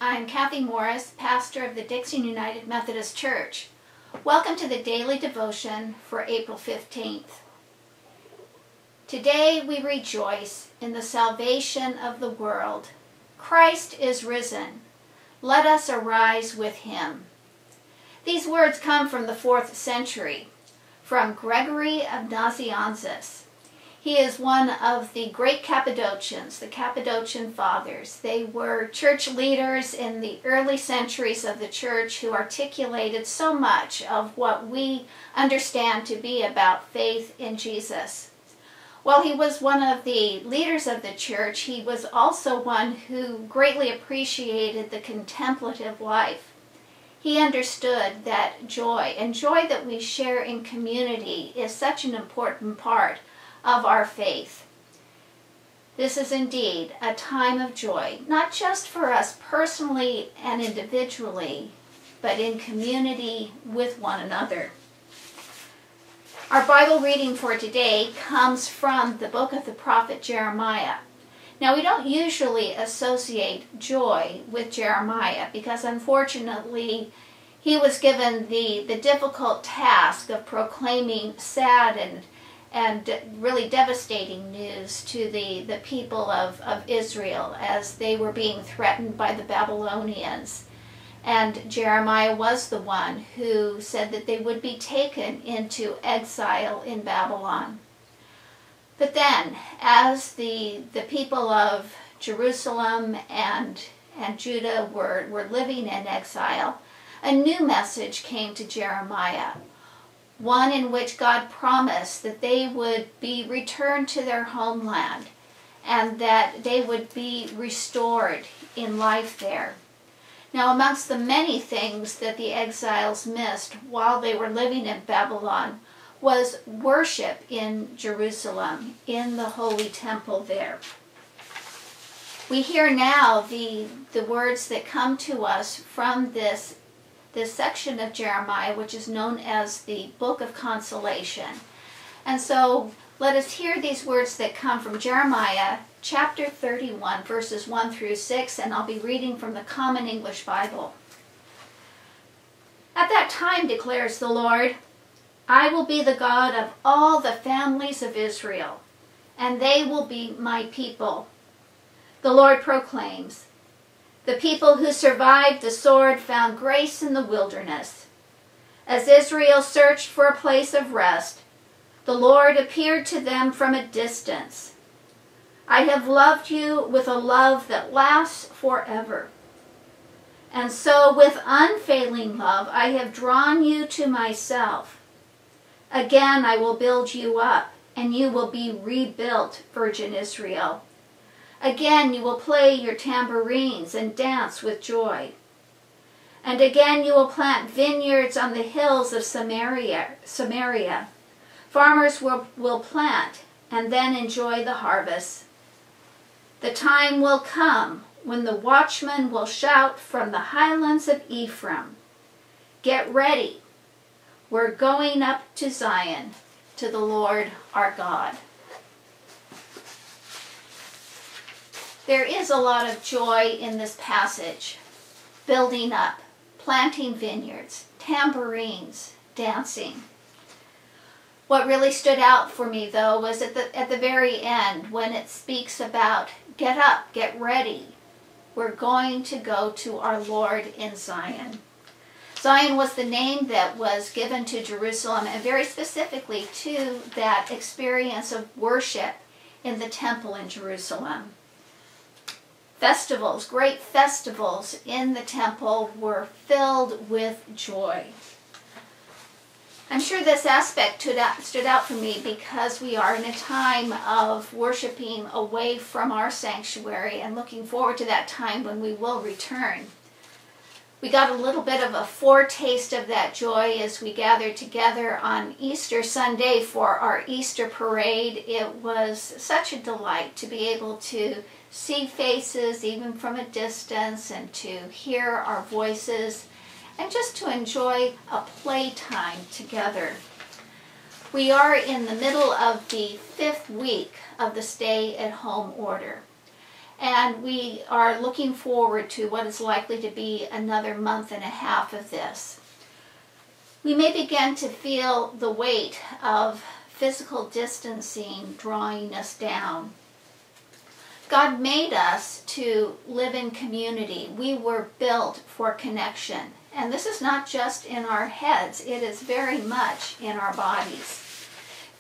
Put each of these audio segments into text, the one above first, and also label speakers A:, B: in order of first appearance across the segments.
A: I'm Kathy Morris, pastor of the Dixon United Methodist Church. Welcome to the daily devotion for April 15th. Today we rejoice in the salvation of the world. Christ is risen. Let us arise with him. These words come from the 4th century, from Gregory of Nazianzus. He is one of the great Cappadocians, the Cappadocian Fathers. They were church leaders in the early centuries of the church who articulated so much of what we understand to be about faith in Jesus. While he was one of the leaders of the church, he was also one who greatly appreciated the contemplative life. He understood that joy, and joy that we share in community, is such an important part of our faith. This is indeed a time of joy, not just for us personally and individually, but in community with one another. Our Bible reading for today comes from the book of the prophet Jeremiah. Now, we don't usually associate joy with Jeremiah because, unfortunately, he was given the difficult task of proclaiming sad and really devastating news to the people of Israel as they were being threatened by the Babylonians. And Jeremiah was the one who said that they would be taken into exile in Babylon. But then, as the people of Jerusalem and Judah were living in exile, a new message came to Jeremiah. One in which God promised that they would be returned to their homeland and that they would be restored in life there. Now, amongst the many things that the exiles missed while they were living in Babylon was worship in Jerusalem, in the Holy Temple there. We hear now the words that come to us from this section of Jeremiah, which is known as the Book of Consolation. And so let us hear these words that come from Jeremiah chapter 31, verses 1 through 6, and I'll be reading from the Common English Bible. At that time, declares the Lord, I will be the God of all the families of Israel, and they will be my people. The Lord proclaims, the people who survived the sword found grace in the wilderness. As Israel searched for a place of rest, the Lord appeared to them from a distance. I have loved you with a love that lasts forever. And so with unfailing love I have drawn you to myself. Again I will build you up, and you will be rebuilt, Virgin Israel. Again you will play your tambourines and dance with joy. And again you will plant vineyards on the hills of Samaria. Farmers will plant and then enjoy the harvest. The time will come when the watchmen will shout from the highlands of Ephraim, get ready, we're going up to Zion, to the Lord our God. There is a lot of joy in this passage. Building up, planting vineyards, tambourines, dancing. What really stood out for me, though, was at the very end when it speaks about get up, get ready. We're going to go to our Lord in Zion. Zion was the name that was given to Jerusalem, and very specifically to that experience of worship in the temple in Jerusalem. Festivals, great festivals in the temple were filled with joy. I'm sure this aspect stood out for me because we are in a time of worshiping away from our sanctuary and looking forward to that time when we will return. We got a little bit of a foretaste of that joy as we gathered together on Easter Sunday for our Easter parade. It was such a delight to be able to see faces even from a distance and to hear our voices and just to enjoy a playtime together. We are in the middle of the 5th week of the stay-at-home order. And we are looking forward to what is likely to be another month and a half of this. We may begin to feel the weight of physical distancing drawing us down. God made us to live in community. We were built for connection. And this is not just in our heads, it is very much in our bodies.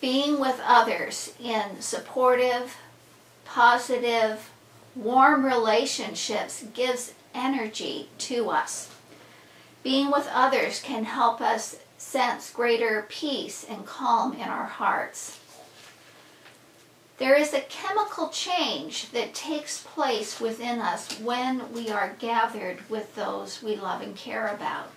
A: Being with others in supportive, positive, warm relationships gives energy to us. Being with others can help us sense greater peace and calm in our hearts. There is a chemical change that takes place within us when we are gathered with those we love and care about.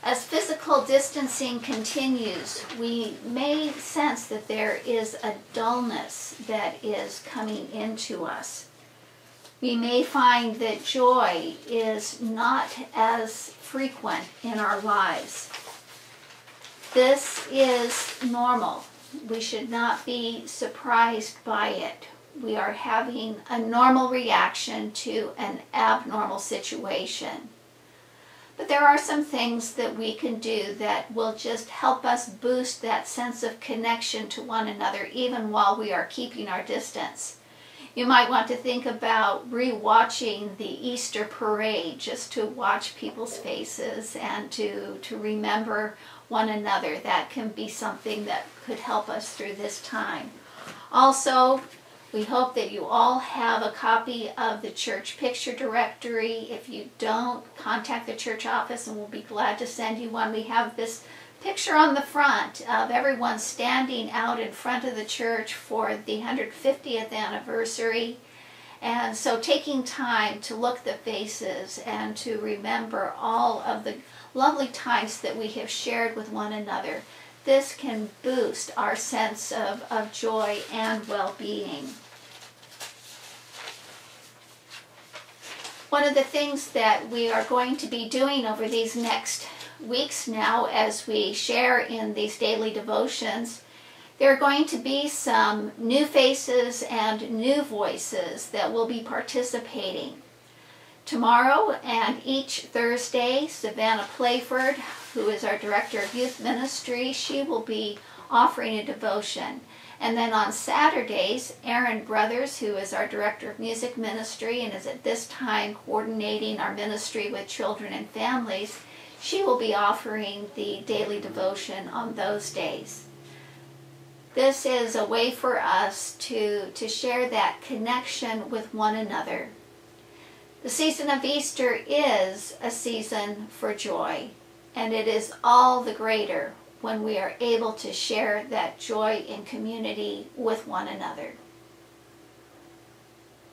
A: As physical distancing continues, we may sense that there is a dullness that is coming into us. We may find that joy is not as frequent in our lives. This is normal. We should not be surprised by it. We are having a normal reaction to an abnormal situation. But there are some things that we can do that will just help us boost that sense of connection to one another even while we are keeping our distance. You might want to think about re-watching the Easter parade just to watch people's faces and to remember one another. That can be something that could help us through this time. Also, we hope that you all have a copy of the church picture directory. If you don't, contact the church office and we'll be glad to send you one. We have this picture on the front of everyone standing out in front of the church for the 150th anniversary. And so taking time to look at the faces and to remember all of the lovely times that we have shared with one another, this can boost our sense of joy and well-being. One of the things that we are going to be doing over these next weeks now as we share in these daily devotions, there are going to be some new faces and new voices that will be participating. Tomorrow and each Thursday, Savannah Playford, who is our Director of Youth Ministry, she will be offering a devotion. And then on Saturdays, Erin Brothers, who is our Director of Music Ministry and is at this time coordinating our ministry with children and families, she will be offering the daily devotion on those days. This is a way for us to share that connection with one another. The season of Easter is a season for joy, and it is all the greater when we are able to share that joy in community with one another.